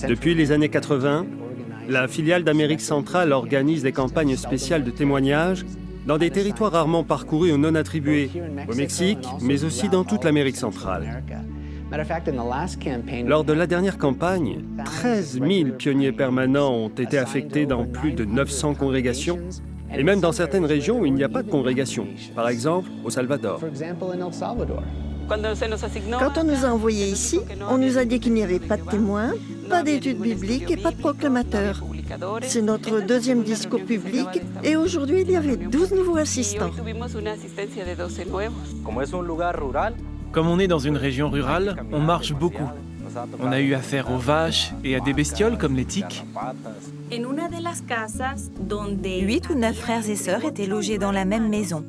Depuis les années 80, la filiale d'Amérique centrale organise des campagnes spéciales de témoignages dans des territoires rarement parcourus ou non attribués, au Mexique, mais aussi dans toute l'Amérique centrale. Lors de la dernière campagne, 13 000 pionniers permanents ont été affectés dans plus de 900 congrégations, et même dans certaines régions où il n'y a pas de congrégation, par exemple au Salvador. Quand on nous a envoyés ici, on nous a dit qu'il n'y avait pas de témoins, pas d'études bibliques et pas de proclamateurs. C'est notre deuxième discours public et aujourd'hui il y avait 12 nouveaux assistants. Comme on est dans une région rurale, on marche beaucoup. On a eu affaire aux vaches et à des bestioles comme les tiques. 8 ou 9 frères et sœurs étaient logés dans la même maison.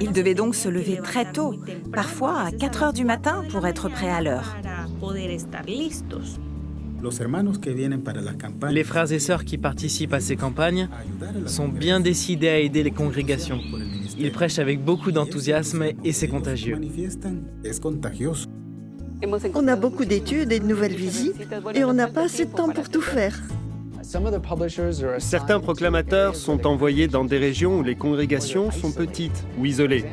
Ils devaient donc se lever très tôt, parfois à 4 heures du matin pour être prêts à l'heure. Les frères et sœurs qui participent à ces campagnes sont bien décidés à aider les congrégations. Ils prêchent avec beaucoup d'enthousiasme et c'est contagieux. On a beaucoup d'études et de nouvelles visites et on n'a pas assez de temps pour tout faire. Certains proclamateurs sont envoyés dans des régions où les congrégations sont petites ou isolées.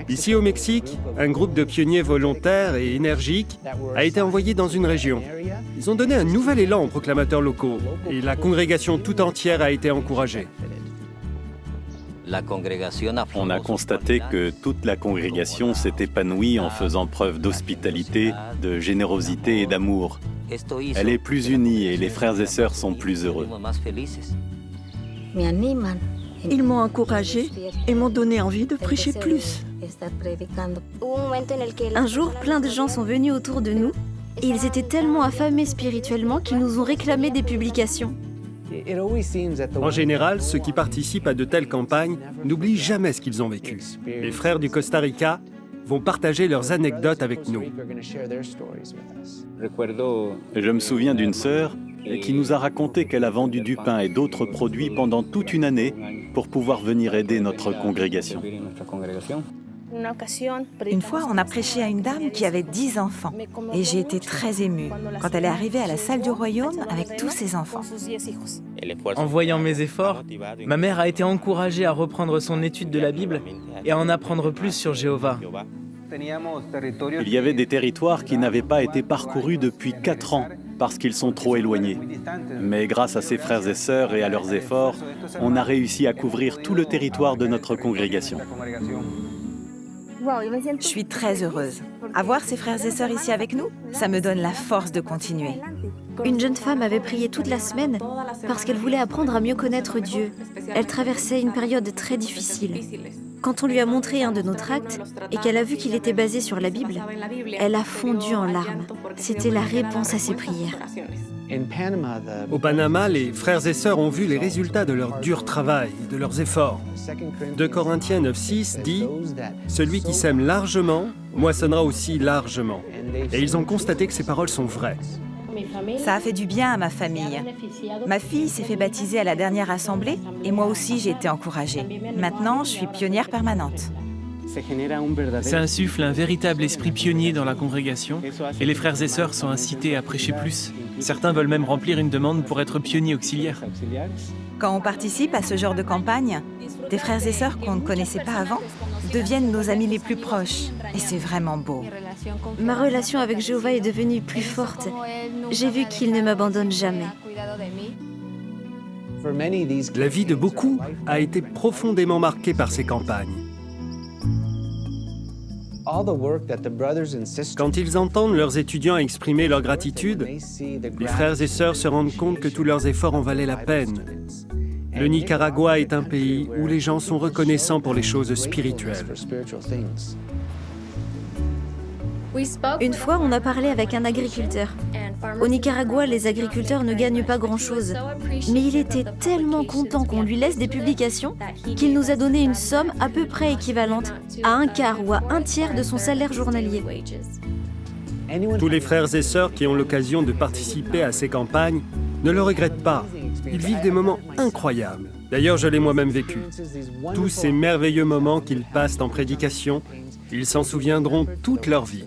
Ici au Mexique, un groupe de pionniers volontaires et énergiques a été envoyé dans une région. Ils ont donné un nouvel élan aux proclamateurs locaux et la congrégation tout entière a été encouragée. On a constaté que toute la congrégation s'est épanouie en faisant preuve d'hospitalité, de générosité et d'amour. Elle est plus unie et les frères et sœurs sont plus heureux. Ils m'ont encouragé et m'ont donné envie de prêcher plus. Un jour, plein de gens sont venus autour de nous et ils étaient tellement affamés spirituellement qu'ils nous ont réclamé des publications. En général, ceux qui participent à de telles campagnes n'oublient jamais ce qu'ils ont vécu. Les frères du Costa Rica vont partager leurs anecdotes avec nous. Je me souviens d'une sœur qui nous a raconté qu'elle a vendu du pain et d'autres produits pendant toute une année pour pouvoir venir aider notre congrégation. Une fois, on a prêché à une dame qui avait 10 enfants et j'ai été très émue quand elle est arrivée à la salle du royaume avec tous ses enfants. En voyant mes efforts, ma mère a été encouragée à reprendre son étude de la Bible et à en apprendre plus sur Jéhovah. Il y avait des territoires qui n'avaient pas été parcourus depuis 4 ans parce qu'ils sont trop éloignés. Mais grâce à ses frères et sœurs et à leurs efforts, on a réussi à couvrir tout le territoire de notre congrégation. Je suis très heureuse. Avoir ces frères et sœurs ici avec nous, ça me donne la force de continuer. Une jeune femme avait prié toute la semaine parce qu'elle voulait apprendre à mieux connaître Dieu. Elle traversait une période très difficile. Quand on lui a montré un de nos tracts et qu'elle a vu qu'il était basé sur la Bible, elle a fondu en larmes. C'était la réponse à ses prières. Au Panama, les frères et sœurs ont vu les résultats de leur dur travail et de leurs efforts. 2 Corinthiens 9,6 dit « Celui qui sème largement, moissonnera aussi largement. » Et ils ont constaté que ces paroles sont vraies. Ça a fait du bien à ma famille. Ma fille s'est fait baptiser à la dernière assemblée et moi aussi j'ai été encouragée. Maintenant, je suis pionnière permanente. Ça insuffle un véritable esprit pionnier dans la congrégation et les frères et sœurs sont incités à prêcher plus. Certains veulent même remplir une demande pour être pionniers auxiliaires. Quand on participe à ce genre de campagne, des frères et sœurs qu'on ne connaissait pas avant deviennent nos amis les plus proches. Et c'est vraiment beau. Ma relation avec Jéhovah est devenue plus forte. J'ai vu qu'il ne m'abandonne jamais. La vie de beaucoup a été profondément marquée par ces campagnes. Quand ils entendent leurs étudiants exprimer leur gratitude, les frères et sœurs se rendent compte que tous leurs efforts en valaient la peine. Le Nicaragua est un pays où les gens sont reconnaissants pour les choses spirituelles. Une fois, on a parlé avec un agriculteur. Au Nicaragua, les agriculteurs ne gagnent pas grand-chose. Mais il était tellement content qu'on lui laisse des publications qu'il nous a donné une somme à peu près équivalente à un quart ou à un tiers de son salaire journalier. Tous les frères et sœurs qui ont l'occasion de participer à ces campagnes ne le regrettent pas. Ils vivent des moments incroyables. D'ailleurs, je l'ai moi-même vécu. Tous ces merveilleux moments qu'ils passent en prédication, ils s'en souviendront toute leur vie.